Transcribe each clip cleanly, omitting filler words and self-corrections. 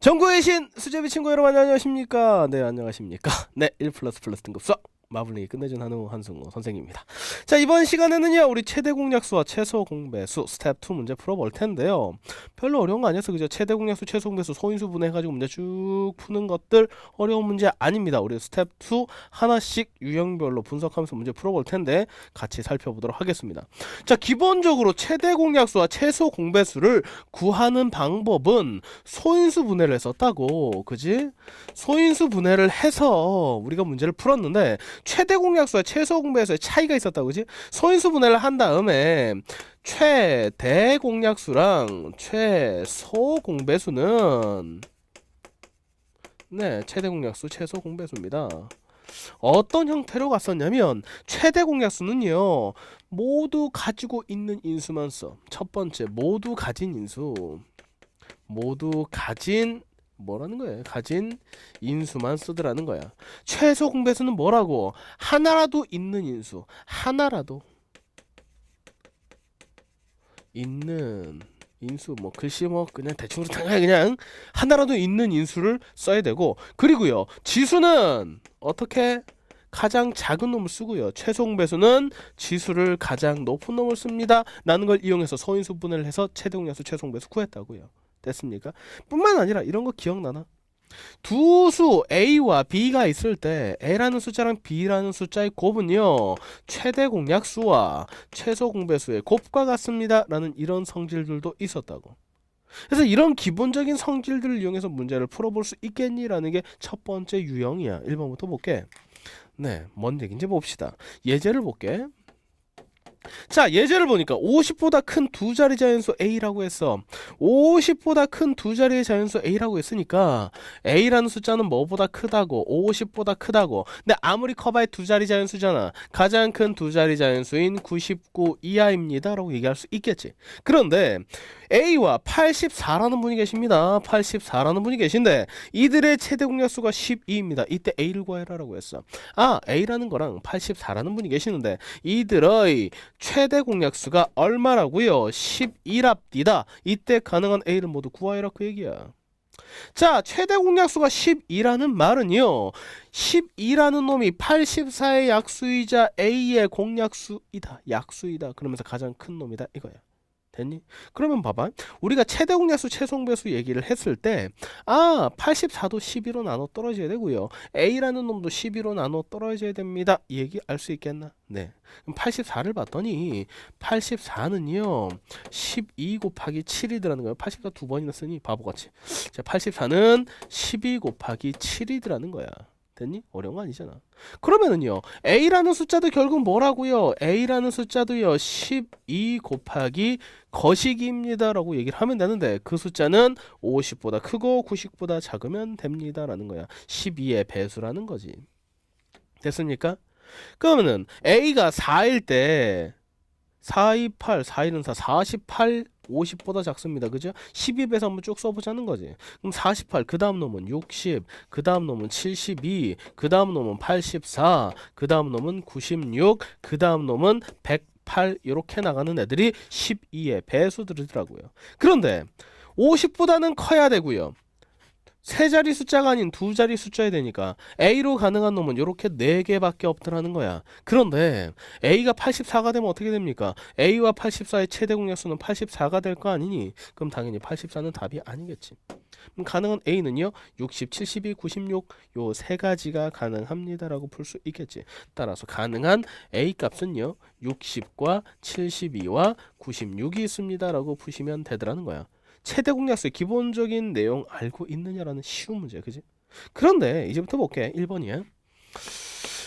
전국의 신 수제비 친구 여러분 안녕하십니까? 네, 안녕하십니까? 네, 1++ 등급 수학 마블링이 끝내준 한승우 선생님입니다. 자, 이번 시간에는요 우리 최대 공약수와 최소 공배수 스텝 2 문제 풀어볼 텐데요. 별로 어려운 거 아니었어, 그죠? 최대 공약수, 최소 공배수, 소인수 분해해가지고 문제 쭉 푸는 것들 어려운 문제 아닙니다. 우리 스텝 2 하나씩 유형별로 분석하면서 문제 풀어볼 텐데 같이 살펴보도록 하겠습니다. 자, 기본적으로 최대 공약수와 최소 공배수를 구하는 방법은 소인수 분해를 했었다고, 그지? 소인수 분해를 해서 우리가 문제를 풀었는데 최대 공약수와 최소 공배수의 차이가 있었다고, 그지? 소인수 분해를 한 다음에 최대 공약수랑 최소 공배수는 최대 공약수, 최소 공배수입니다. 어떤 형태로 갔었냐면 최대 공약수는요 모두 가지고 있는 인수만 써. 첫 번째, 모두 가진 인수, 모두 가진 뭐라는 거예요? 가진 인수만 쓰더라는 거야. 최소 공배수는 뭐라고? 하나라도 있는 인수, 하나라도 있는 인수, 뭐 글씨 뭐 그냥 대충 그냥 하나라도 있는 인수를 써야 되고, 그리고요 지수는 어떻게? 가장 작은 놈을 쓰고요, 최소 공배수는 지수를 가장 높은 놈을 씁니다 라는 걸 이용해서 소인수 분해를 해서 최대 공약수, 최소 공배수 구했다고요. 됐습니까? 뿐만 아니라 이런 거 기억나나? 두 수 A와 B가 있을 때 A라는 숫자랑 B라는 숫자의 곱은요 최대 공약수와 최소 공배수의 곱과 같습니다 라는 이런 성질들도 있었다고. 그래서 이런 기본적인 성질들을 이용해서 문제를 풀어볼 수 있겠니라는 게 첫 번째 유형이야. 1번부터 볼게. 뭔 얘기인지 봅시다. 예제를 볼게. 자, 예제를 보니까 50보다 큰 두 자리 자연수 A라고 했어. 50보다 큰 두 자리의 자연수 A라고 했으니까 A라는 숫자는 뭐보다 크다고? 50보다 크다고. 근데 아무리 커봐야 두 자리 자연수잖아. 가장 큰 두 자리 자연수인 99 이하입니다 라고 얘기할 수 있겠지. 그런데 A와 84라는 분이 계십니다. 84라는 분이 계신데 이들의 최대 공약수가 12입니다. 이때 A를 구해라 라고 했어. A라는 거랑 84라는 분이 계시는데 이들의 최대 공약수가 얼마라고요? 12랍디다. 이때 가능한 A를 모두 구하여라 그 얘기야. 자, 최대 공약수가 12라는 말은요 12라는 놈이 84의 약수이자 A의 공약수이다, 약수이다. 그러면서 가장 큰 놈이다 이거야. 됐니? 그러면 봐봐, 우리가 최대 공약수, 최소 공배수 얘기를 했을 때 84도 12로 나눠 떨어져야 되고요, A라는 놈도 12로 나눠 떨어져야 됩니다. 이 얘기 알 수 있겠나? 그럼 84를 봤더니 84는요 12 곱하기 7이더라는 거예요. 84 두 번이나 쓰니 바보같이. 자, 84는 12 곱하기 7이더라는 거야. 됐니? 어려운 거 아니잖아. 그러면은요 A라는 숫자도 결국 뭐라고요? A라는 숫자도요 12 곱하기 거시기입니다 라고 얘기를 하면 되는데 그 숫자는 50보다 크고 90보다 작으면 됩니다 라는 거야. 12의 배수라는 거지. 됐습니까? 그러면은 A가 4일 때 4, 2, 8, 4, 1은 4, 48, 50보다 작습니다. 그죠? 12배에서 한번 쭉 써보자는 거지. 그럼 48, 그 다음 놈은 60, 그 다음 놈은 72, 그 다음 놈은 84, 그 다음 놈은 96, 그 다음 놈은 108 이렇게 나가는 애들이 12의 배수들이더라고요. 그런데 50보다는 커야 되고요, 세 자리 숫자가 아닌 두 자리 숫자야 되니까 A로 가능한 놈은 이렇게 4개밖에 없더라는 거야. 그런데 A가 84가 되면 어떻게 됩니까? A와 84의 최대 공약수는 84가 될 거 아니니? 그럼 당연히 84는 답이 아니겠지. 그럼 가능한 A는요 60, 72, 96 요 세 가지가 가능합니다 라고 풀 수 있겠지. 따라서 가능한 A 값은요 60과 72와 96이 있습니다 라고 푸시면 되더라는 거야. 최대 공약수의 기본적인 내용 알고 있느냐라는 쉬운 문제야, 그지? 그런데 이제부터 볼게. 1번이야.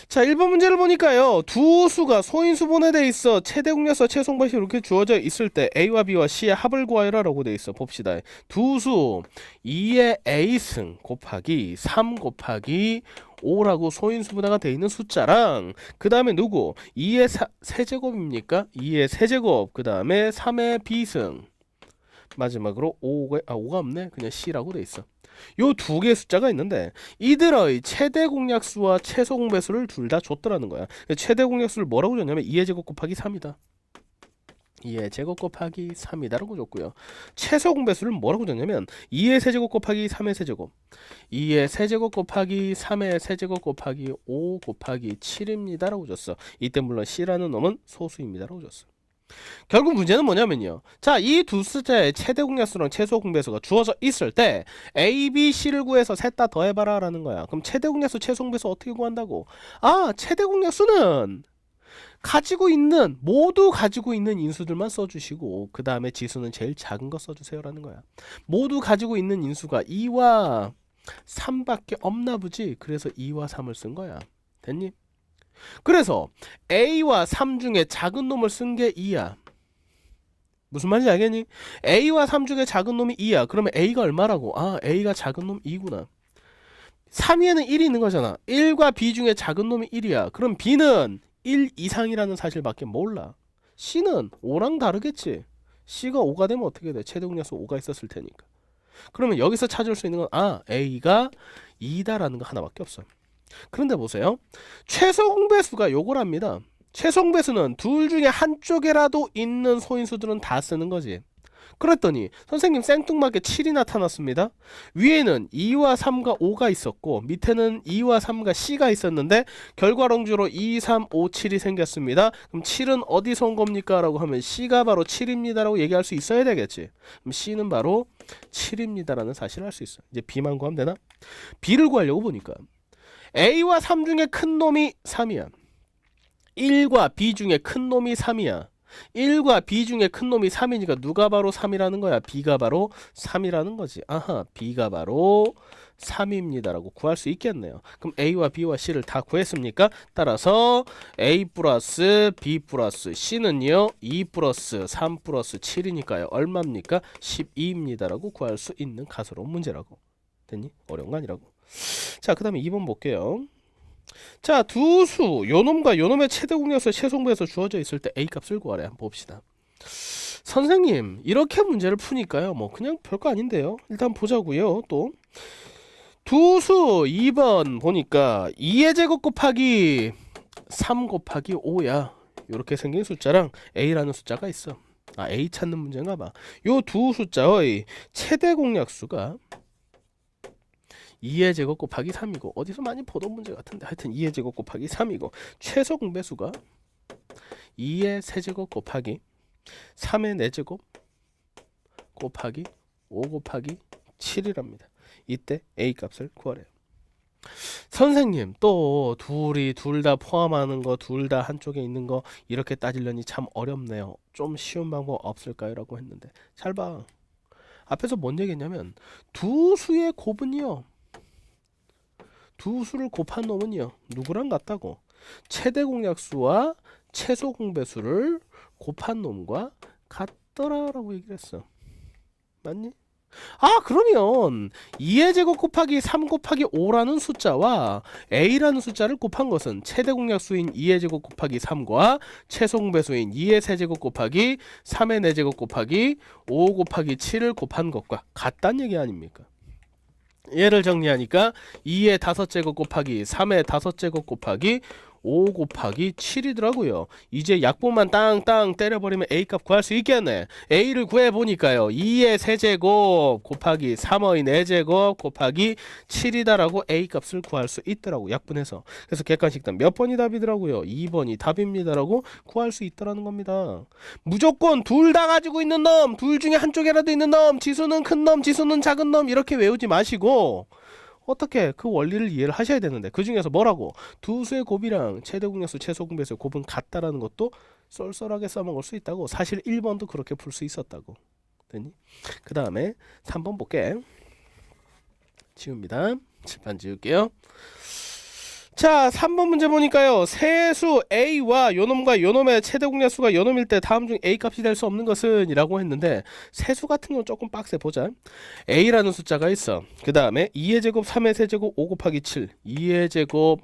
자, 1번 문제를 보니까요 두 수가 소인수 분해돼 있어. 최대 공약수와 최소 공배수 이렇게 주어져 있을 때 A와 B와 C의 합을 구하여라 라고 돼 있어. 봅시다. 두 수 2의 A승 곱하기 3 곱하기 5라고 소인수 분해가 돼 있는 숫자랑 그 다음에 누구? 2의 세제곱입니까? 2의 세제곱, 그 다음에 3의 B승, 마지막으로 5가 없네. 그냥 C라고 돼 있어. 요 두 개의 숫자가 있는데 이들의 최대 공약수와 최소 공배수를 둘 다 줬더라는 거야. 최대 공약수를 뭐라고 줬냐면 2의 제곱 곱하기 3이다. 2의 제곱 곱하기 3이다라고 줬고요. 최소 공배수를 뭐라고 줬냐면 2의 세제곱 곱하기 3의 세제곱, 2의 세제곱 곱하기 3의 세제곱 곱하기 5 곱하기 7입니다라고 줬어. 이때 물론 C라는 놈은 소수입니다라고 줬어. 결국 문제는 뭐냐면요. 자, 이 두 숫자의 최대 공약수랑 최소 공배수가 주어져 있을 때 A, B, C를 구해서 셋 다 더해봐라 라는 거야. 그럼 최대 공약수, 최소 공배수 어떻게 구한다고? 아, 최대 공약수는 모두 가지고 있는 인수들만 써주시고 그 다음에 지수는 제일 작은 거 써주세요 라는 거야. 모두 가지고 있는 인수가 2와 3밖에 없나 보지. 그래서 2와 3을 쓴 거야. 됐니? 그래서 A와 3 중에 작은 놈을 쓴 게 2야. 무슨 말인지 알겠니? A와 3 중에 작은 놈이 2야. 그러면 A가 얼마라고? 아, A가 작은 놈 2구나. 3위에는 1이 있는 거잖아. 1과 B 중에 작은 놈이 1이야. 그럼 B는 1 이상이라는 사실밖에 몰라. C는 5랑 다르겠지. C가 5가 되면 어떻게 돼? 최대 공약수 5가 있었을 테니까. 그러면 여기서 찾을 수 있는 건 A가 2다라는 거 하나밖에 없어. 그런데 보세요. 최소 공배수가 요거랍니다. 최소 공배수는 둘 중에 한쪽에라도 있는 소인수들은 다 쓰는 거지. 그랬더니 선생님 생뚱맞게 7이 나타났습니다. 위에는 2와 3과 5가 있었고 밑에는 2와 3과 C가 있었는데 결과론주로 2, 3, 5, 7이 생겼습니다. 그럼 7은 어디서 온 겁니까? 라고 하면 C가 바로 7입니다 라고 얘기할 수 있어야 되겠지. 그럼 C는 바로 7입니다 라는 사실을 알 수 있어. 이제 B만 구하면 되나? B를 구하려고 보니까 A와 3 중에 큰 놈이 3이야. 1과 B 중에 큰 놈이 3이야. 1과 B 중에 큰 놈이 3이니까 누가 바로 3이라는 거야? B가 바로 3이라는 거지. 아하, B가 바로 3입니다 라고 구할 수 있겠네요. 그럼 A와 B와 C를 다 구했습니까? 따라서 A 플러스 B 플러스 C는요 2 플러스 3 플러스 7이니까요 얼마입니까? 12입니다 라고 구할 수 있는 가소로운 문제라고. 됐니? 어려운 거 아니라고. 자, 그 다음에 2번 볼게요. 자, 두 수, 요놈과 요놈의 최대 공약수 최소 공배수 주어져 있을 때 A 값을 구하래. 한번 봅시다. 선생님, 이렇게 문제를 푸니까요. 뭐 그냥 별거 아닌데요. 일단 보자고요. 또 두 수 2번 보니까 2의 제곱 곱하기 3 곱하기 5야. 이렇게 생긴 숫자랑 A라는 숫자가 있어. 아, A 찾는 문제인가 봐. 요 두 숫자의 최대 공약수가 2의 제곱 곱하기 3이고 어디서 많이 보던 문제 같은데 하여튼 2의 제곱 곱하기 3이고 최소 공배수가 2의 세제곱 곱하기 3의 4제곱 곱하기 5 곱하기 7이랍니다. 이때 A 값을 구하래요. 선생님, 또 둘이 둘 다 포함하는 거, 둘 다 한쪽에 있는 거 이렇게 따지려니 참 어렵네요. 좀 쉬운 방법 없을까요? 라고 했는데 잘 봐. 앞에서 뭔 얘기했냐면 두 수의 곱은요, 두 수를 곱한 놈은요 누구랑 같다고? 최대 공약수와 최소 공배수를 곱한 놈과 같더라라고 얘기를 했어. 맞니? 아, 그러면 2의 제곱 곱하기 3 곱하기 5라는 숫자와 A라는 숫자를 곱한 것은 최대 공약수인 2의 제곱 곱하기 3과 최소 공배수인 2의 세제곱 곱하기 3의 4제곱 곱하기 5 곱하기 7을 곱한 것과 같다는 얘기 아닙니까? 얘를 정리하니까 2의 5제곱 곱하기 3의 5제곱 곱하기 5 곱하기 7이더라고요. 이제 약분만 땅땅 때려버리면 A값 구할 수 있겠네. A를 구해보니까요 2의 세제곱 곱하기 3의 4제곱 곱하기 7이다라고 A값을 구할 수 있더라고, 약분해서. 그래서 객관식단 몇 번이 답이더라고요? 2번이 답입니다라고 구할 수 있더라는 겁니다. 무조건 둘 다 가지고 있는 놈, 둘 중에 한쪽이라도 있는 놈, 지수는 큰 놈, 지수는 작은 놈 이렇게 외우지 마시고 어떻게 그 원리를 이해를 하셔야 되는데, 그 중에서 뭐라고? 두 수의 곱이랑 최대 공약수, 최소 공배수의 곱은 같다라는 것도 쏠쏠하게 써먹을 수 있다고. 사실 1번도 그렇게 풀 수 있었다고. 됐니? 그 다음에 3번 볼게. 지웁니다. 칠판 지울게요. 자, 3번 문제 보니까요 세수 A와 요놈과 요놈의 최대 공약수가 요놈일 때 다음 중 A 값이 될 수 없는 것은 이라고 했는데, 세수 같은 경우는 조금 빡세. 보자. A라는 숫자가 있어. 그 다음에 2의 제곱 3의 세제곱 5 곱하기 7, 2의 제곱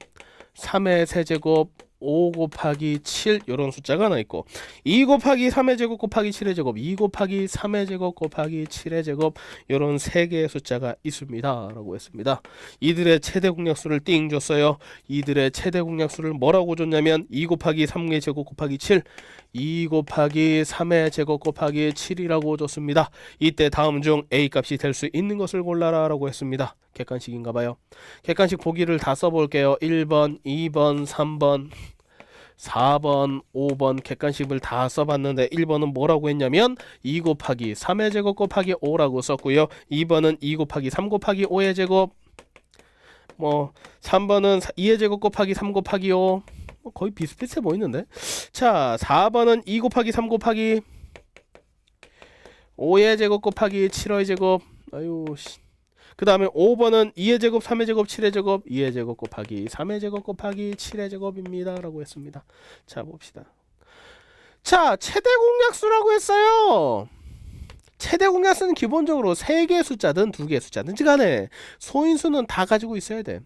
3의 세제곱 5 곱하기 7 이런 숫자가 하나 있고 2 곱하기 3의 제곱 곱하기 7의 제곱 2 곱하기 3의 제곱 곱하기 7의 제곱 이런 세 개의 숫자가 있습니다 라고 했습니다. 이들의 최대 공약수를 띵 줬어요. 이들의 최대 공약수를 뭐라고 줬냐면 2 곱하기 3의 제곱 곱하기 7 2 곱하기 3의 제곱 곱하기 7이라고 줬습니다. 이때 다음 중 A 값이 될 수 있는 것을 골라라 라고 했습니다. 객관식인가봐요. 객관식 보기를 다 써볼게요. 1번, 2번, 3번, 4번, 5번 객관식을 다 써봤는데 1번은 뭐라고 했냐면 2 곱하기 3의 제곱 곱하기 5라고 썼고요. 2번은 2 곱하기 3 곱하기 5의 제곱 3번은 2의 제곱 곱하기 3 곱하기 5 거의 비슷비슷해 보이는데. 자 4번은 2 곱하기 3 곱하기 5의 제곱 곱하기 7의 제곱 그 다음에 5번은 2의 제곱 3의 제곱 7의 제곱 2의 제곱 곱하기 3의 제곱 곱하기 7의 제곱입니다 라고 했습니다. 자 봅시다. 자 최대 공약수라고 했어요. 최대 공약수는 기본적으로 3개의 숫자든 2개의 숫자든지 간에 소인수는 다 가지고 있어야 돼.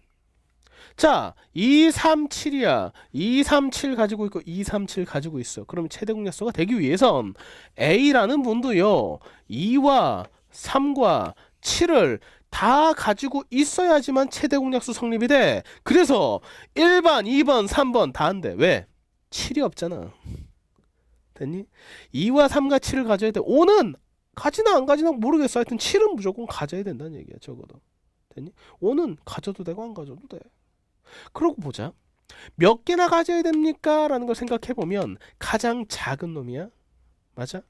자 2, 3, 7이야. 2, 3, 7 가지고 있고 2, 3, 7 가지고 있어. 그럼 최대 공약수가 되기 위해선 A라는 분도요 2와 3과 7을 다 가지고 있어야지만 최대 공약수 성립이 돼. 그래서 1번, 2번, 3번 다 안 돼. 왜? 7이 없잖아. 됐니? 2와 3과 7을 가져야 돼. 5는 가지나 안 가지나 모르겠어. 하여튼 7은 무조건 가져야 된다는 얘기야. 적어도. 됐니? 5는 가져도 되고 안 가져도 돼. 그러고 보자. 몇 개나 가져야 됩니까? 라는 걸 생각해보면 가장 작은 놈이야. 맞아?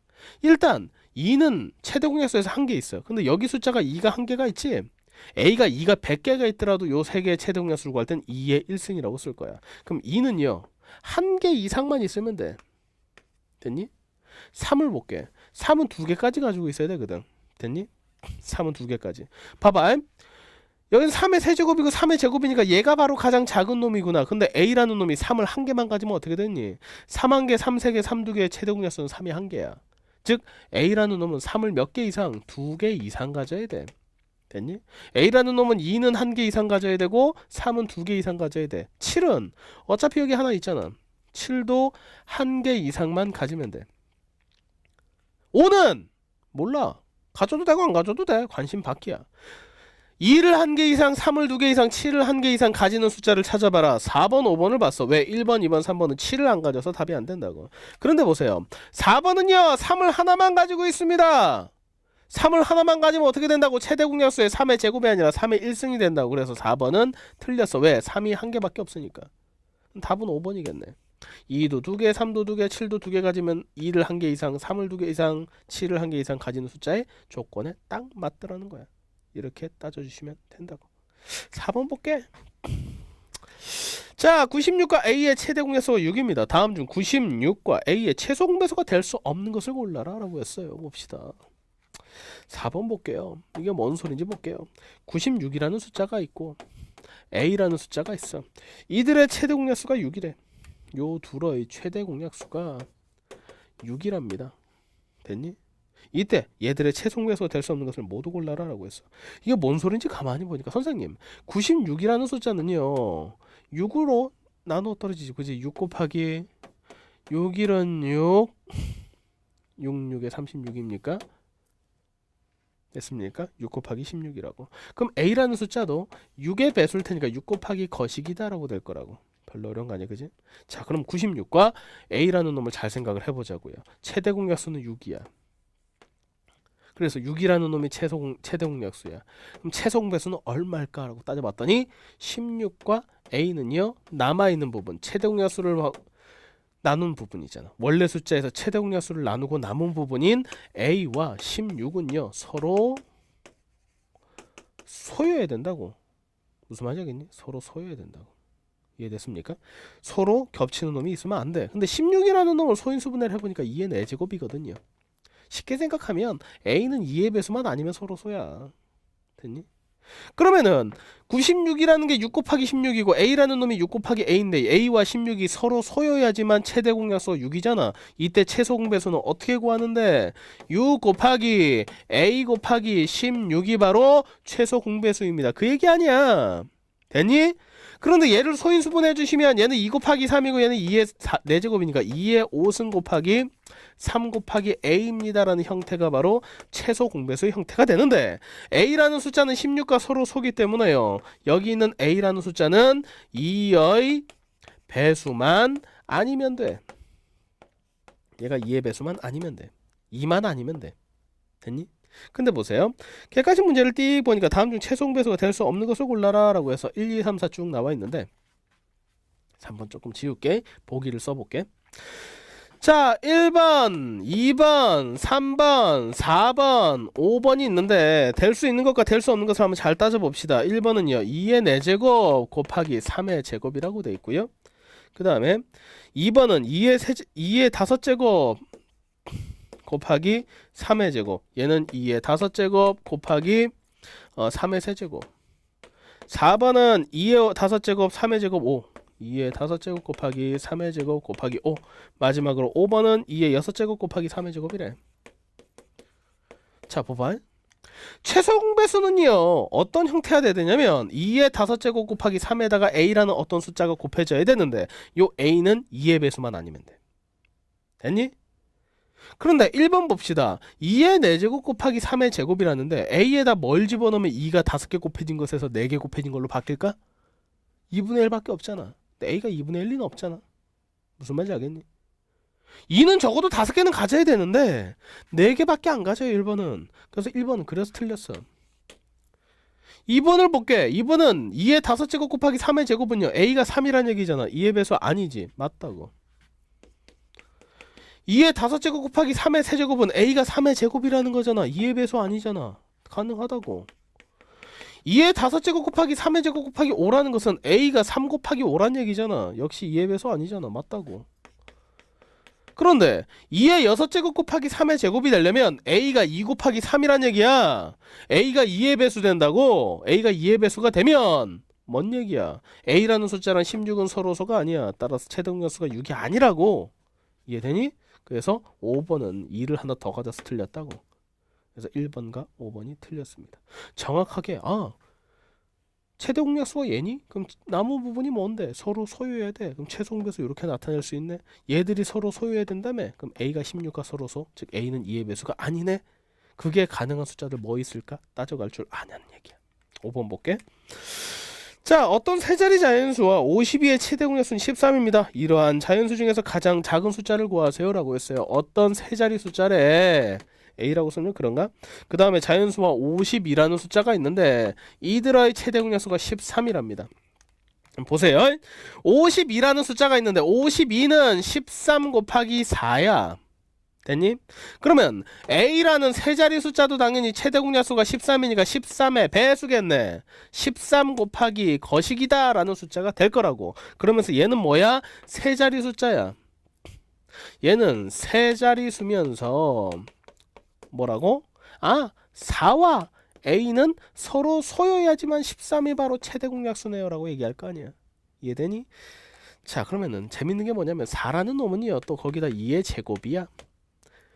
일단 2는 최대 공약수에서 1개 있어. 근데 여기 숫자가 2가 1개가 있지. A가 2가 100개가 있더라도 요 3개의 최대 공약수를 구할 땐 2의 1승이라고 쓸 거야. 그럼 2는요 1개 이상만 있으면 돼. 됐니? 3을 볼게. 3은 2개까지 가지고 있어야 되거든. 됐니? 3은 2개까지. 봐봐. 여기는 3의 세제곱이고 3의 제곱이니까 얘가 바로 가장 작은 놈이구나. 근데 A라는 놈이 3을 1개만 가지면 어떻게 됐니? 3 1개, 3 3개, 3 2개의 최대 공약수는 3이 1개야. 즉 A라는 놈은 3을 몇 개 이상? 2개 이상 가져야 돼. 됐니? A라는 놈은 2는 1개 이상 가져야 되고 3은 2개 이상 가져야 돼. 7은 어차피 여기 하나 있잖아. 7도 1개 이상만 가지면 돼. 5는 몰라. 가져도 되고 안 가져도 돼. 관심 밖이야. 2를 1개 이상, 3을 2개 이상, 7을 1개 이상 가지는 숫자를 찾아봐라. 4번, 5번을 봤어. 왜? 1번, 2번, 3번은 7을 안 가져서 답이 안 된다고. 그런데 보세요. 4번은요. 3을 하나만 가지고 있습니다. 3을 하나만 가지면 어떻게 된다고? 최대 공약수의 3의 제곱이 아니라 3의 1승이 된다고. 그래서 4번은 틀렸어. 왜? 3이 1개밖에 없으니까. 답은 5번이겠네. 2도 2개, 3도 2개, 7도 2개 가지면 2를 1개 이상, 3을 2개 이상, 7을 1개 이상 가지는 숫자의 조건에 딱 맞더라는 거야. 이렇게 따져주시면 된다고. 4번 볼게. 자 96과 A의 최대 공약수가 6입니다. 다음 중 96과 A의 최소 공배수가 될 수 없는 것을 골라라 라고 했어요. 봅시다. 4번 볼게요. 이게 뭔 소린지 볼게요. 96이라는 숫자가 있고 A라는 숫자가 있어. 이들의 최대 공약수가 6이래. 요 둘의 최대 공약수가 6이랍니다. 됐니? 이때 얘들의 최소 공배수가 될 수 없는 것을 모두 골라라 라고 했어. 이게 뭔 소린지 가만히 보니까 선생님 96이라는 숫자는요 6으로 나눠 떨어지지. 그지? 6 곱하기 6일은 6 6에 36입니까? 됐습니까? 6 곱하기 16이라고. 그럼 A라는 숫자도 6의 배수일 테니까 6 곱하기 거식이다 라고 될 거라고. 별로 어려운 거 아니야, 그지? 자 그럼 96과 A라는 놈을 잘 생각을 해보자고요. 최대 공약수는 6이야. 그래서 6이라는 놈이 최대 공약수야. 그럼 최소 공배수는 얼마일까? 라고 따져봤더니 16과 A는요 남아있는 부분 최대 공약수를 나눈 부분이잖아. 원래 숫자에서 최대 공약수를 나누고 남은 부분인 A와 16은요 서로 소요해야 된다고. 무슨 말인지 알겠니? 서로 소요해야 된다고. 이해됐습니까? 서로 겹치는 놈이 있으면 안 돼. 근데 16이라는 놈을 소인수분해를 해보니까 2의 4제곱이거든요. 쉽게 생각하면 A는 2의 배수만 아니면 서로 소야. 됐니? 그러면은 96이라는 게 6 곱하기 16이고 A라는 놈이 6 곱하기 A인데 A와 16이 서로 소요해야지만 최대 공약수가 6이잖아. 이때 최소 공배수는 어떻게 구하는데 6 곱하기 A 곱하기 16이 바로 최소 공배수입니다. 그 얘기 아니야. 됐니? 그런데 얘를 소인수분해 주시면 얘는 2 곱하기 3이고 얘는 2의 4제곱이니까 2의 5승 곱하기 3 곱하기 a입니다라는 형태가 바로 최소 공배수의 형태가 되는데 a라는 숫자는 16과 서로 소기 때문에요. 여기 있는 a라는 숫자는 2의 배수만 아니면 돼. 얘가 2의 배수만 아니면 돼. 2만 아니면 돼. 됐니? 근데 보세요. 객관식 문제를 띡 보니까 다음 중 최소 공배수가 될 수 없는 것을 골라라 라고 해서 1, 2, 3, 4 쭉 나와 있는데 3번 조금 지울게. 보기를 써볼게. 자, 1번, 2번, 3번, 4번, 5번이 있는데 될 수 있는 것과 될 수 없는 것을 한번 잘 따져봅시다. 1번은요 2의 4제곱 곱하기 3의 제곱이라고 돼 있고요. 그 다음에 2번은 2의 5제곱 곱하기 3의 제곱, 얘는 2의 5제곱 곱하기 3의 세제곱. 4번은 2의 5제곱 3의 제곱 5, 2의 5제곱 곱하기 3의 제곱 곱하기 5. 마지막으로 5번은 2의 6제곱 곱하기 3의 제곱이래. 자, 봐봐. 최소 공배수는요 어떤 형태가 돼야 되냐면 2의 5제곱 곱하기 3에다가 a라는 어떤 숫자가 곱해져야 되는데 요 a는 2의 배수만 아니면 돼. 됐니? 그런데 1번 봅시다. 2의 4제곱 곱하기 3의 제곱이라는데 a에다 뭘 집어넣으면 2가 5개 곱해진 것에서 4개 곱해진 걸로 바뀔까? 2분의 1밖에 없잖아. 근데 a가 2분의 1리는 없잖아. 무슨 말인지 알겠니? 2는 적어도 5개는 가져야 되는데 4개밖에 안 가져요 1번은. 그래서 1번은 그래서 틀렸어. 2번을 볼게. 2번은 2의 5제곱 곱하기 3의 제곱은요 a가 3이란 얘기잖아. 2의 배수 아니지. 맞다고. 2의 5제곱 곱하기 3의 세제곱은 a가 3의 제곱이라는 거잖아. 2의 배수 아니잖아. 가능하다고. 2의 5제곱 곱하기 3의 제곱 곱하기 5라는 것은 a가 3 곱하기 5란 얘기잖아. 역시 2의 배수 아니잖아. 맞다고. 그런데 2의 6제곱 곱하기 3의 제곱이 되려면 a가 2 곱하기 3이란 얘기야. a가 2의 배수 된다고. a가 2의 배수가 되면 뭔 얘기야? a라는 숫자랑 16은 서로소가 아니야. 따라서 최대공약수가 6이 아니라고. 이해되니? 그래서 5번은 2를 하나 더 가져서 틀렸다고. 그래서 1번과 5번이 틀렸습니다. 정확하게 최대 공약수가 얘니? 그럼 나무 부분이 뭔데? 서로 소유해야 돼. 그럼 최소 공배수 이렇게 나타낼 수 있네. 얘들이 서로 소유해야 된다며. 그럼 a가 16과 서로소, 즉 a는 2의 배수가 아니네. 그게 가능한 숫자들 뭐 있을까? 따져갈 줄 아냐는 얘기야. 5번 볼게. 자, 어떤 세 자리 자연수와 52의 최대 공약수는 13입니다. 이러한 자연수 중에서 가장 작은 숫자를 구하세요 라고 했어요. 어떤 세 자리 숫자래? a라고 쓰면 그런가? 그 다음에 자연수와 52라는 숫자가 있는데 이들의 최대 공약수가 13이랍니다. 보세요. 52라는 숫자가 있는데 52는 13 곱하기 4야. 됐니? 그러면 a라는 세 자리 숫자도 당연히 최대 공약수가 13이니까 13의 배수겠네. 13 곱하기 거식이다 라는 숫자가 될 거라고. 그러면서 얘는 뭐야? 세 자리 숫자야. 얘는 세 자리 수면서 뭐라고? 4와 a는 서로 소유해야지만 13이 바로 최대 공약수네요 라고 얘기할 거 아니야. 이해되니? 자, 그러면은 재밌는 게 뭐냐면 4라는 놈은요 또 거기다 2의 제곱이야.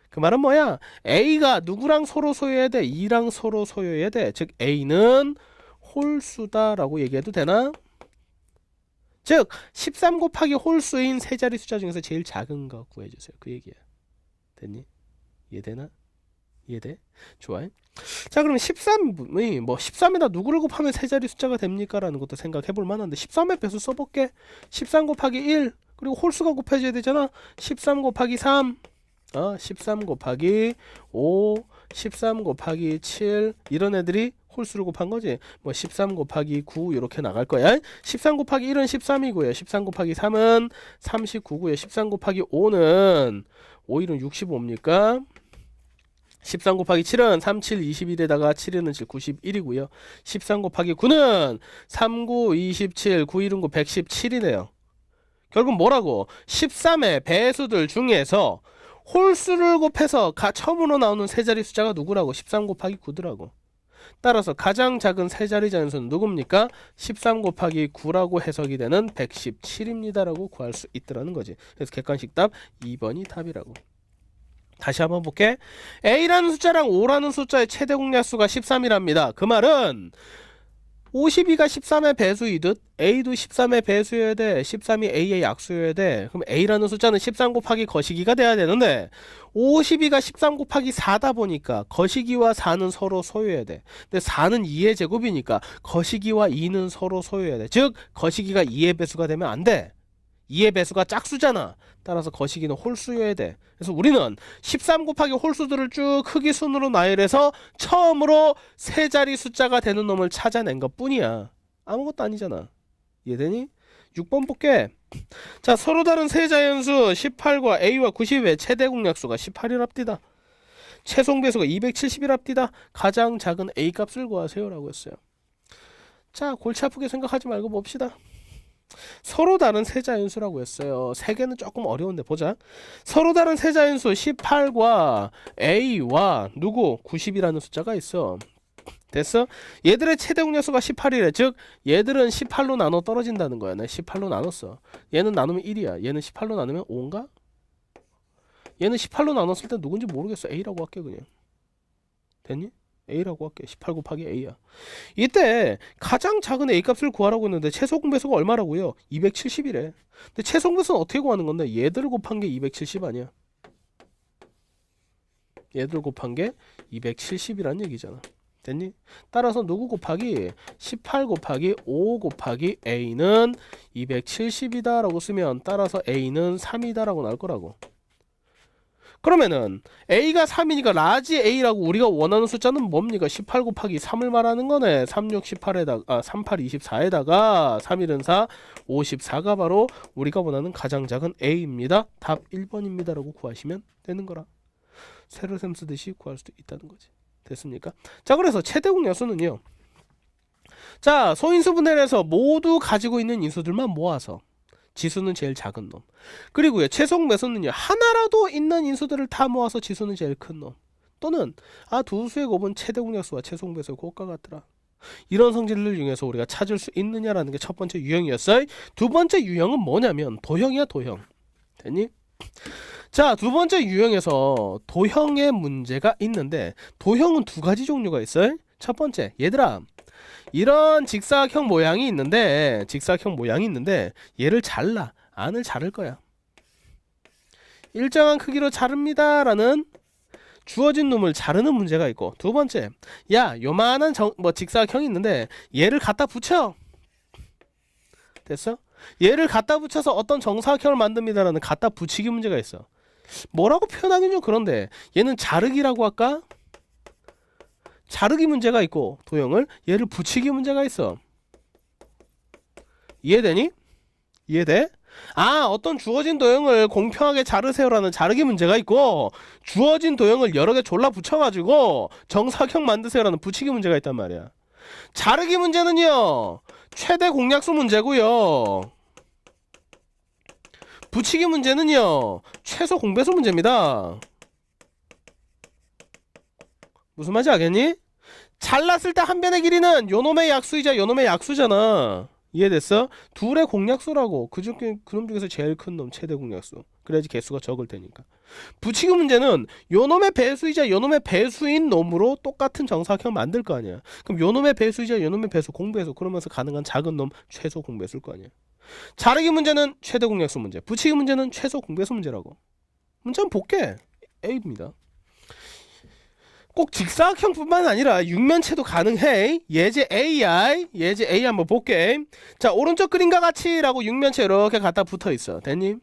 그 말은 뭐야? a가 누구랑 서로 소유해야 돼? 2랑 서로 소유해야 돼. 즉 a는 홀수다 라고 얘기해도 되나? 즉 13 곱하기 홀수인 세 자리 숫자 중에서 제일 작은 거 구해주세요. 그 얘기야. 됐니? 이해되나? 이해돼? 좋아요. 자, 그럼 13이 뭐 13에다 누구를 곱하면 세 자리 숫자가 됩니까? 라는 것도 생각해 볼 만한데 13의 배수 써볼게. 13 곱하기 1 그리고 홀수가 곱해져야 되잖아. 13 곱하기 3 13 곱하기 5 13 곱하기 7 이런 애들이 홀수를 곱한 거지. 뭐 13 곱하기 9 이렇게 나갈 거야. 13 곱하기 1은 13이고요 13 곱하기 3은 39고요 13 곱하기 5는 5일은 65입니까? 13 곱하기 7은 37, 21에다가 7은 7, 91이고요 13 곱하기 9는 39, 27, 91은 9, 117이네요 결국 뭐라고? 13의 배수들 중에서 홀수를 곱해서 처음으로 나오는 세 자리 숫자가 누구라고? 13 곱하기 9더라고. 따라서 가장 작은 세 자리 자연수는 누굽니까? 13 곱하기 9라고 해석이 되는 117입니다 라고 구할 수 있더라는 거지. 그래서 객관식 답 2번이 답이라고. 다시 한번 볼게. a라는 숫자랑 5라는 숫자의 최대 공약수가 13이랍니다. 그 말은 52가 13의 배수이듯 A도 13의 배수여야 돼. 13이 A의 약수여야 돼. 그럼 A라는 숫자는 13 곱하기 거시기가 돼야 되는데 52가 13 곱하기 4다 보니까 거시기와 4는 서로 소유해야 돼. 근데 4는 2의 제곱이니까 거시기와 2는 서로 소유해야 돼. 즉 거시기가 2의 배수가 되면 안 돼. 2의 배수가 짝수잖아. 따라서 거시기는 홀수여야 돼. 그래서 우리는 13 곱하기 홀수들을 쭉 크기 순으로 나열해서 처음으로 세 자리 숫자가 되는 놈을 찾아낸 것 뿐이야. 아무것도 아니잖아. 이해되니? 6번 볼게. 자, 서로 다른 세 자연수 18과 A와 90의 최대 공약수가 18이랍디다. 최송배수가 270이랍디다. 가장 작은 A 값을 구하세요 라고 했어요. 자, 골치 아프게 생각하지 말고 봅시다. 서로 다른 세자연수라고 했어요. 세 개는 조금 어려운데 보자. 서로 다른 세자연수 18과 A와 누구? 90이라는 숫자가 있어. 됐어? 얘들의 최대 공약수가 18이래. 즉 얘들은 18로 나눠 떨어진다는 거야. 내 18로 나눴어. 얘는 나누면 1이야. 얘는 18로 나누면 5인가? 얘는 18로 나눴을 때 누군지 모르겠어. A라고 할게 그냥. 됐니? A라고 할게. 18 곱하기 A야. 이때 가장 작은 A 값을 구하라고 했는데 최소 공배수가 얼마라고요? 270이래. 근데 최소 공배수는 어떻게 구하는 건데? 얘들을 곱한 게 270 아니야. 얘들 곱한 게 270이란 얘기잖아. 됐니? 따라서 누구 곱하기 18 곱하기 5 곱하기 A는 270이다 라고 쓰면 따라서 A는 3이다 라고 나올 거라고. 그러면은 A가 3이니까 라지 A라고 우리가 원하는 숫자는 뭡니까? 18 곱하기 3을 말하는 거네. 36, 18에다가 38, 24에다가 3일은 4, 54가 바로 우리가 원하는 가장 작은 A입니다. 답 1번입니다 라고 구하시면 되는 거라. 세로셈 쓰듯이 구할 수도 있다는 거지. 됐습니까? 자, 그래서 최대 공약수는요. 자, 소인수 분해를 해서 모두 가지고 있는 인수들만 모아서 지수는 제일 작은 놈. 그리고요, 최소 매수는요, 하나라도 있는 인수들을 다 모아서 지수는 제일 큰 놈. 또는 두 수의 곱은 최대 공약수와 최소 매수의 곱과 같더라. 이런 성질을 이용해서 우리가 찾을 수 있느냐라는 게 첫 번째 유형이었어요. 두 번째 유형은 뭐냐면 도형이야, 도형. 됐니? 자, 두 번째 유형에서 도형의 문제가 있는데 도형은 두 가지 종류가 있어요. 첫 번째, 얘들아, 이런 직사각형 모양이 있는데 얘를 잘라. 안을 자를 거야. 일정한 크기로 자릅니다 라는 주어진 놈을 자르는 문제가 있고, 두 번째, 야, 요만한 직사각형이 있는데 얘를 갖다 붙여. 됐어? 얘를 갖다 붙여서 어떤 정사각형을 만듭니다 라는 갖다 붙이기 문제가 있어. 뭐라고 표현하긴 좀 그런데 얘는 자르기라고 할까? 자르기 문제가 있고 도형을 얘를 붙이기 문제가 있어. 이해되니? 이해돼? 어떤 주어진 도형을 공평하게 자르세요라는 자르기 문제가 있고 주어진 도형을 여러 개 졸라 붙여가지고 정사각형 만드세요라는 붙이기 문제가 있단 말이야. 자르기 문제는요, 최대 공약수 문제고요. 붙이기 문제는요, 최소 공배수 문제입니다. 무슨 말인지 알겠니? 잘랐을 때 한 변의 길이는 요놈의 약수이자 요놈의 약수잖아. 이해됐어? 둘의 공약수라고. 그놈 중에서 제일 큰 놈 최대 공약수. 그래야지 개수가 적을 테니까. 붙이기 문제는 요놈의 배수이자 요놈의 배수인 놈으로 똑같은 정사각형 만들 거 아니야. 그럼 요놈의 배수이자 요놈의 배수 공배수, 그러면서 가능한 작은 놈 최소 공배수일 거 아니야. 자르기 문제는 최대 공약수 문제, 붙이기 문제는 최소 공배수 문제라고. 문제 한번 볼게. A입니다. 꼭 직사각형뿐만 아니라 육면체도 가능해. 예제 A 한번 볼게. 자, 오른쪽 그림과 같이 라고 육면체 이렇게 갖다 붙어 있어. 됐니?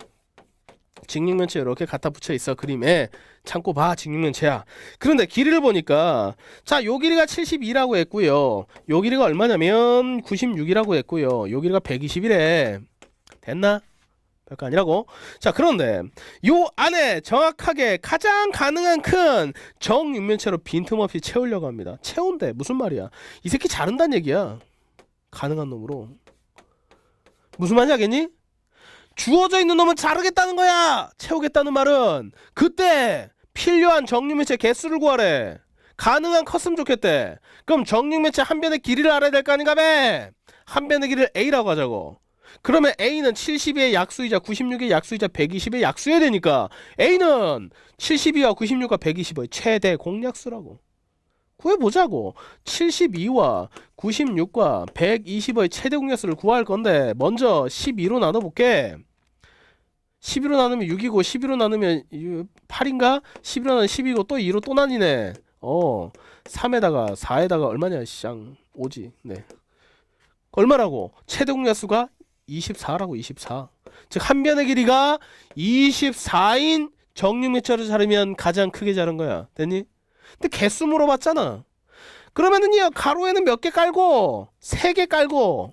직육면체 이렇게 갖다 붙여 있어. 그림에 참고 봐. 직육면체야. 그런데 길이를 보니까, 자, 요 길이가 72라고 했고요, 요 길이가 얼마냐면 96이라고 했고요, 요 길이가 120이래. 됐나? 별거 아니라고. 자, 그런데 요 안에 정확하게 가장 가능한 큰 정육면체로 빈틈없이 채우려고 합니다. 채운대. 무슨 말이야? 이 새끼 자른다는 얘기야. 가능한 놈으로. 무슨 말인지 알겠니? 주어져 있는 놈은 자르겠다는 거야. 채우겠다는 말은 그때 필요한 정육면체 개수를 구하래. 가능한 컸으면 좋겠대. 그럼 정육면체 한 변의 길이를 알아야 될 거 아닌가 봐. 한 변의 길이를 A라고 하자고. 그러면 A는 72의 약수이자 96의 약수이자 120의 약수여야 되니까 A는 72와 96과 120의 최대 공약수라고. 구해보자고. 72와 96과 120의 최대 공약수를 구할 건데 먼저 12로 나눠볼게. 12로 나누면 6이고 12로 나누면 8인가? 12로 나누면 10이고 또 2로 또 나뉘네. 3에다가 4에다가 얼마냐? 쌍 5지. 네. 얼마라고? 최대 공약수가 24라고. 24. 즉 한 변의 길이가 24인 정육면체를 자르면 가장 크게 자른 거야. 됐니? 근데 개수 물어봤잖아. 그러면은요, 가로에는 몇 개 깔고 3개 깔고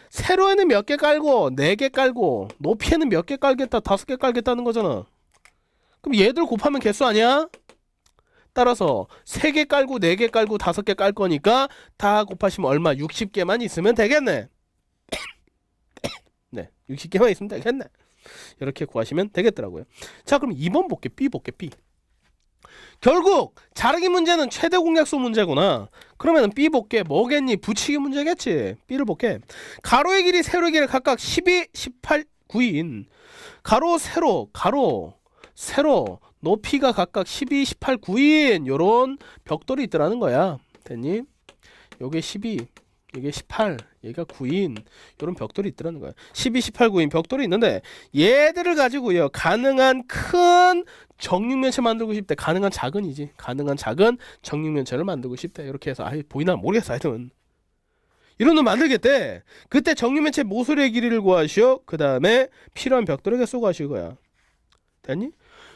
세로에는 몇 개 깔고 4개 깔고 높이에는 몇 개 깔겠다, 5개 깔겠다는 거잖아. 그럼 얘들 곱하면 개수 아니야? 따라서 3개 깔고 4개 깔고 5개 깔 거니까 다 곱하시면 얼마? 60개만 있으면 되겠네. 네, 60개만 있으면 되겠네. 이렇게 구하시면 되겠더라고요. 자, 그럼 2번 볼게. B 볼게. B. 결국 자르기 문제는 최대 공약수 문제구나. 그러면 B 볼게. 뭐겠니? 붙이기 문제겠지. B를 볼게. 가로의 길이 세로의 길이 각각 12, 18, 9인 가로 세로 높이가 각각 12, 18, 9인 요런 벽돌이 있더라는 거야. 됐니? 요게 12, 이게 18, 얘가 9인 요런 벽돌이 있더라는 거야. 12, 18, 9인 벽돌이 있는데 얘들을 가지고요, 가능한 큰 정육면체 만들고 싶대. 가능한 작은이지. 가능한 작은 정육면체를 만들고 싶대. 이렇게 해서 보이나 모르겠어. 하여튼 이런 놈 만들겠대. 그때 정육면체 모서리의 길이를 구하시오. 그 다음에 필요한 벽돌의 개수 구하시오 거야. 됐니?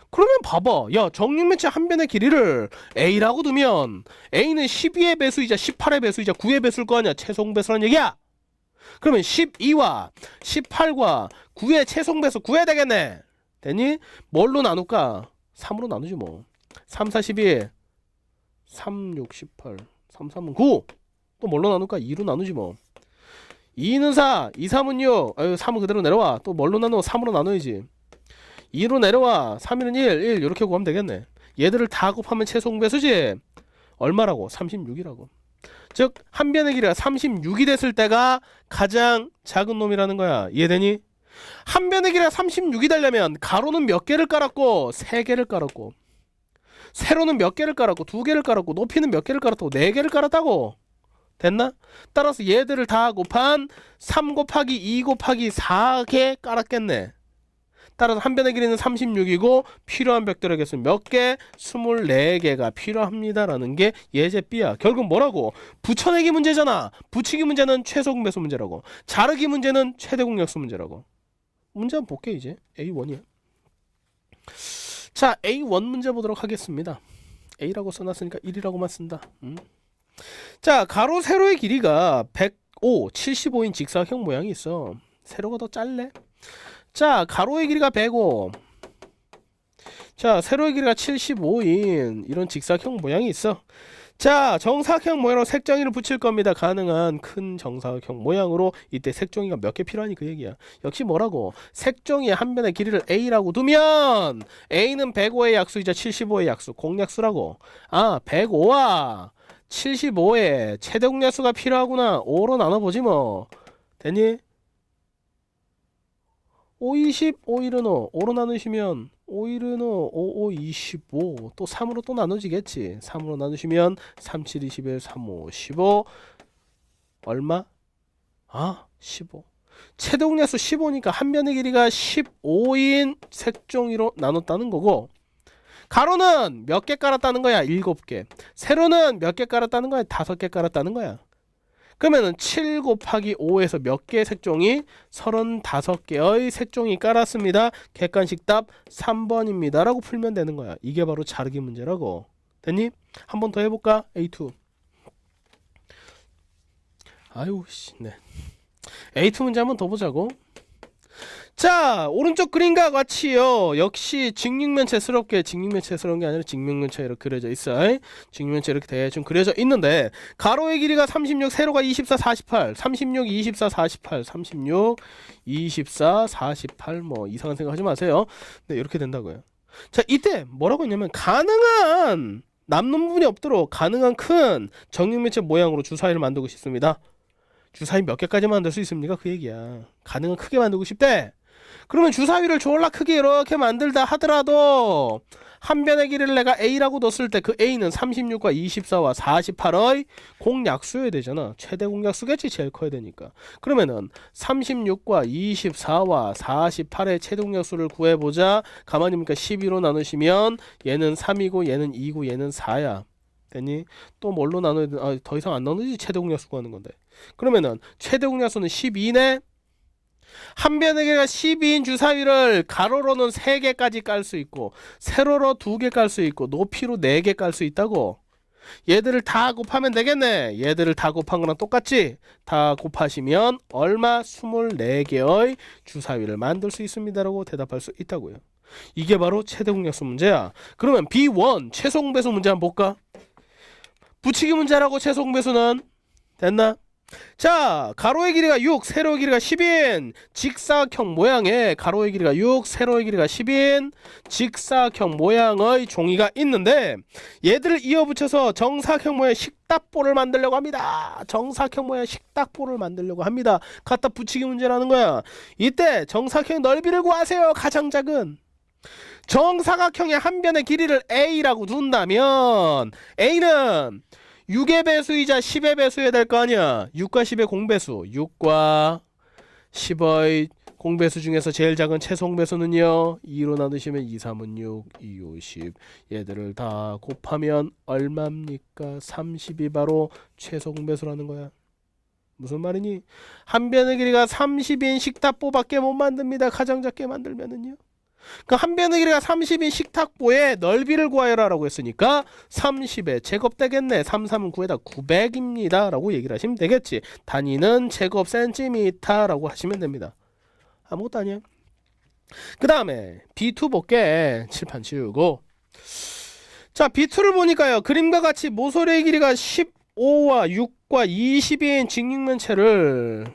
그러면 봐봐. 야, 정육면체 한 변의 길이를 A라고 두면 A는 12의 배수이자 18의 배수이자 9의 배수일 거 아니야. 최소배수란 얘기야. 그러면 12와 18과 9의 최소배수 구해야 되겠네. 됐니? 뭘로 나눌까? 3으로 나누지 뭐. 3, 4, 12 3, 6, 18 3, 3은 9. 또 뭘로 나눌까? 2로 나누지 뭐. 2는 4, 2, 3은 6. 3은 그대로 내려와. 또 뭘로 나누어? 3으로 나눠야지. 2로 내려와. 3은 1 이렇게 구하면 되겠네. 얘들을 다 곱하면 최소배수지. 얼마라고? 36이라고. 즉 한 변의 길이가 36이 됐을 때가 가장 작은 놈이라는 거야. 이해되니? 한 변의 길이가 36이 되려면 가로는 몇 개를 깔았고 3개를 깔았고 세로는 몇 개를 깔았고 2개를 깔았고 높이는 몇 개를 깔았다고 4개를 깔았다고. 됐나? 따라서 얘들을 다 곱한 3 곱하기 2 곱하기 4개 깔았겠네. 따라서 한 변의 길이는 36이고 필요한 벽돌의 개수는 몇 개? 24개가 필요합니다라는 게 예제 B야. 결국 뭐라고? 붙여내기 문제잖아. 붙이기 문제는 최소 공배수 문제라고. 자르기 문제는 최대 공약수 문제라고. 문제 한번 볼게. 이제 A1이야. 자, A1 문제 보도록 하겠습니다. A라고 써놨으니까 1이라고만 쓴다. 자, 가로 세로의 길이가 105, 75인 직사각형 모양이 있어. 세로가 더 짧네. 자, 가로의 길이가 105, 자, 세로의 길이가 75인 이런 직사각형 모양이 있어. 자, 정사각형 모양으로 색종이를 붙일 겁니다. 가능한 큰 정사각형 모양으로. 이때 색종이가 몇 개 필요하니 그 얘기야. 역시 뭐라고? 색종이의 한 변의 길이를 A라고 두면 A는 105의 약수이자 75의 약수, 공약수라고. 105와 75의 최대 공약수가 필요하구나. 5로 나눠보지 뭐. 됐니? 5, 20, 5, 1은 5로 나누시면 5, 1은 5, 5, 25. 또 3으로 또 나누지겠지. 3으로 나누시면 3, 7, 21, 3, 5, 15. 얼마? 15. 최대 공약수 15니까 한 변의 길이가 15인 색종이로 나눴다는 거고, 가로는 몇 개 깔았다는 거야? 7개. 세로는 몇 개 깔았다는 거야? 5개 깔았다는 거야. 그러면은 7 곱하기 5에서 몇 개의 색종이? 35개의 색종이 깔았습니다. 객관식 답 3번입니다 라고 풀면 되는 거야. 이게 바로 자르기 문제라고. 됐니? 한 번 더 해볼까? A2. 네. A2 문제 한 번 더 보자고. 자, 오른쪽 그림과 같이요, 역시 직육면체스러운 게 아니라 직육면체로 그려져 있어. 직육면체 이렇게 대충 그려져 있는데, 가로의 길이가 36, 세로가 24, 48, 36, 24, 48, 36, 24, 48, 뭐 이상한 생각 하지 마세요. 네, 이렇게 된다고요. 자, 이때 뭐라고 했냐면, 가능한 남는 부분이 없도록 가능한 큰 정육면체 모양으로 주사위를 만들고 싶습니다. 주사위 몇 개까지 만들 수 있습니까? 그 얘기야. 가능한 크게 만들고 싶대. 그러면 주사위를 졸라 크게 이렇게 만들다 하더라도 한 변의 길이를 내가 A라고 뒀을 때 그 A는 36과 24와 48의 공약수여야 되잖아. 최대 공약수겠지. 제일 커야 되니까. 그러면은 36과 24와 48의 최대 공약수를 구해보자. 가만히 보니까 12로 나누시면 얘는 3이고 얘는 2고 얘는 4야. 됐니? 또 뭘로 나눠야 돼? 더 이상 안 나누지. 최대 공약수 구하는 건데. 그러면은 최대 공약수는 12네. 한 변의 길이가 12인 주사위를 가로로는 3개까지 깔 수 있고 세로로 2개 깔 수 있고 높이로 4개 깔 수 있다고. 얘들을 다 곱하면 되겠네. 얘들을 다 곱한 거랑 똑같지? 다 곱하시면 얼마? 24개의 주사위를 만들 수 있습니다 라고 대답할 수 있다고요. 이게 바로 최대 공약수 문제야. 그러면 B1 최소 공배수 문제 한번 볼까? 붙이기 문제라고. 최소 공배수는 됐나? 자, 가로의 길이가 6, 세로의 길이가 10인 직사각형 모양의 가로의 길이가 6, 세로의 길이가 10인 직사각형 모양의 종이가 있는데 얘들을 이어붙여서 정사각형 모양의 식탁보를 만들려고 합니다. 정사각형 모양의 식탁보를 만들려고 합니다. 갖다 붙이기 문제라는 거야. 이때 정사각형 넓이를 구하세요. 가장 작은 정사각형의 한 변의 길이를 A라고 둔다면 A는 6의 배수이자 10의 배수여야 될 거 아니야. 6과 10의 공배수. 6과 10의 공배수 중에서 제일 작은 최소 공배수는요. 2로 나누시면 2, 3은 6, 2, 5, 10. 얘들을 다 곱하면 얼마입니까? 30이 바로 최소 공배수라는 거야. 무슨 말이니? 한 변의 길이가 30인 식탁보밖에 못 만듭니다. 가장 작게 만들면은요. 그 한 변의 길이가 30인 식탁보의 넓이를 구하여라 라고 했으니까 30의 제곱 되겠네. 3, 3은 9에다 900입니다 라고 얘기를 하시면 되겠지. 단위는 제곱 센티미터 라고 하시면 됩니다. 아무것도 아니야. 그 다음에 B2 볼게. 칠판 지우고. 자, B2를 보니까요. 그림과 같이 모서리의 길이가 15와 6과 20인 직육면체를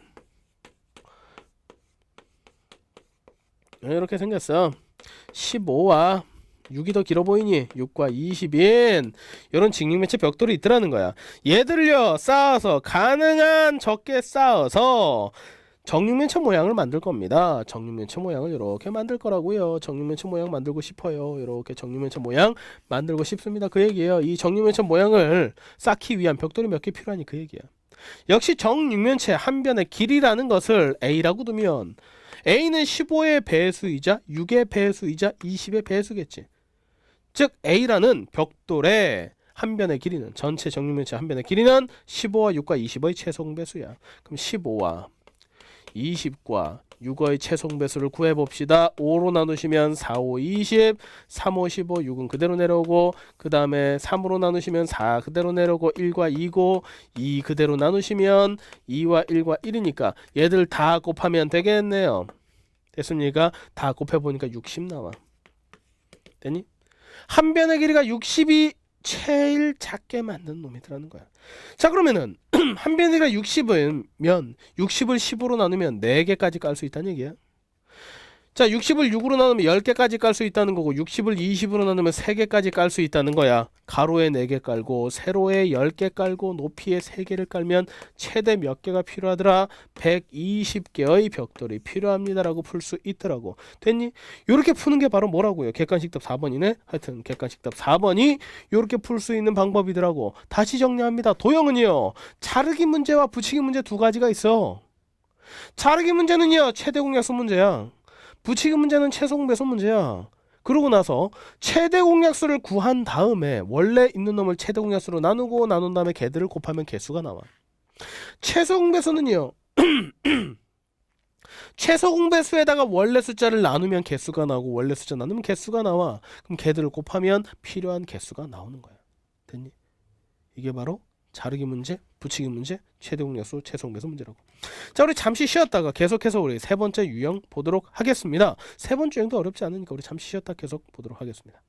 이렇게 생겼어. 15와 6이 더 길어 보이니? 6과 20인 이런 직육면체 벽돌이 있더라는 거야. 얘들을요 쌓아서 가능한 적게 쌓아서 정육면체 모양을 만들 겁니다. 정육면체 모양을 이렇게 만들 거라고요. 정육면체 모양 만들고 싶어요. 이렇게 정육면체 모양 만들고 싶습니다. 그 얘기예요. 이 정육면체 모양을 쌓기 위한 벽돌이 몇 개 필요하니 그 얘기야. 역시 정육면체 한 변의 길이라는 것을 A라고 두면 A는 15의 배수이자 6의 배수이자 20의 배수겠지. 즉 A라는 벽돌의 한 변의 길이는 전체 정육면체 한 변의 길이는 15와 6과 20의 최소공배수야. 그럼 15와 20과 6의 최소공배수를 구해봅시다. 5로 나누시면 4, 5, 20 3, 5, 15 6은 그대로 내려오고 그 다음에 3으로 나누시면 4 그대로 내려오고 1과 2고 2 그대로 나누시면 2와 1과 1이니까 얘들 다 곱하면 되겠네요. 됐습니까? 다 곱해보니까 60 나와. 됐니? 한 변의 길이가 60이 제일 작게 만든 놈이더라는 거야. 자, 그러면은 한 변의 길이가 60을 10으로 나누면 4개까지 깔 수 있다는 얘기야. 자, 60을 6으로 나누면 10개까지 깔 수 있다는 거고 60을 20으로 나누면 3개까지 깔 수 있다는 거야. 가로에 4개 깔고 세로에 10개 깔고 높이에 3개를 깔면 최대 몇 개가 필요하더라? 120개의 벽돌이 필요합니다 라고 풀 수 있더라고. 됐니? 요렇게 푸는 게 바로 뭐라고요? 객관식답 4번이네. 하여튼 객관식답 4번이 요렇게 풀 수 있는 방법이더라고. 다시 정리합니다. 도형은요 자르기 문제와 붙이기 문제 두 가지가 있어. 자르기 문제는요 최대 공약수 문제야. 붙이기 문제는 최소 공배수 문제야. 그러고 나서 최대 공약수를 구한 다음에 원래 있는 놈을 최대 공약수로 나누고 나눈 다음에 걔들을 곱하면 개수가 나와. 최소 공배수는요 최소 공배수에다가 원래 숫자를 나누면 개수가 나오고 원래 숫자 나누면 개수가 나와. 그럼 걔들을 곱하면 필요한 개수가 나오는 거야. 됐니? 이게 바로 자르기 문제, 붙이기 문제, 최대 공약수, 최소 공배수 문제라고. 자, 우리 잠시 쉬었다가 계속해서 우리 세 번째 유형 보도록 하겠습니다. 세 번째 유형도 어렵지 않으니까 우리 잠시 쉬었다 계속 보도록 하겠습니다.